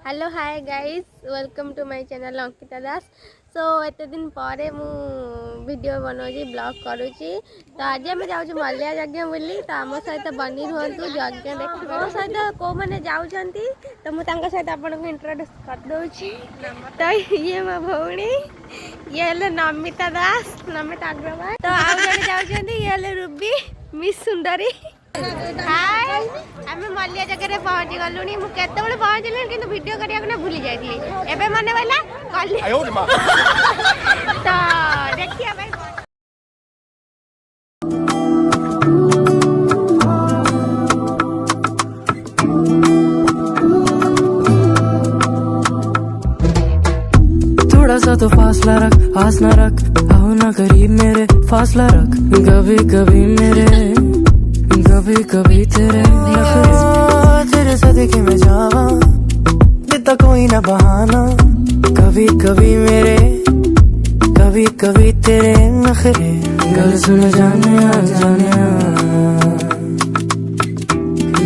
Hello hi guys welcome to my channel Ankita Das. So एत दिन पर वीडियो बनाऊँ ब्लॉग करुँची। तो आज आम जाऊँ मल्लिया यज्ञ बुली। तो आम सहित बनी रुहतु यज्ञ देख मो सहित कौ मैंने जाऊँगी। तो मुझे सहित आपको इंट्रोड्यूस कर दूची। तो ये मो भौणी ये हेले नमिता दास नमिता अग्रवाल। तो आउ जड़े जाऊँगी ये हेले रूबी मिस सुंदरी। हाय आमे मल्लिया जगह पहुँची गलुनी मु केतेबेले पहुँचली किंतु वीडियो करिया भूली जाइली एबे मने वाला कल तो देखिए भाई थोड़ा सा तो फासला रख, आस ना रख, आओ ना करीब मेरे, फासला रख। कभी कभी मेरे, कभी कभी तेरे नखरे, तेरे सदके में जावा, देता कोई ना बहाना। कभी कभी मेरे, कभी कभी तेरे नखरे। गल सुन जाने जाने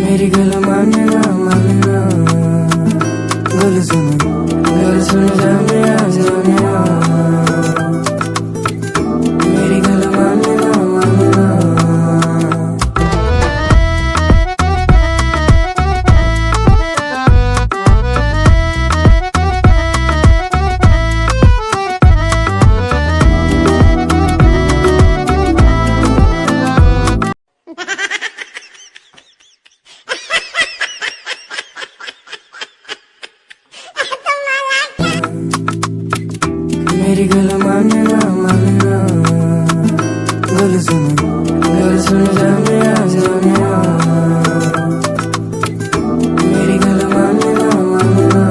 मेरी गल मानना मानना। गल सुन जाने जाने मेरी गल मानना मानना। मेरी गल मानना मानना। गल सुन जाने जाने मेरी गल मानना मानना।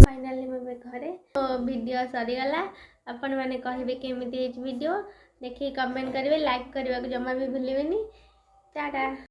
फाइनली मैं घरे तो वीडियो सरीगला। आपण मैंने कहे केमी वीडियो देखिए कमेंट करेंगे लाइक करने को जमा भी भूलें। टाटा।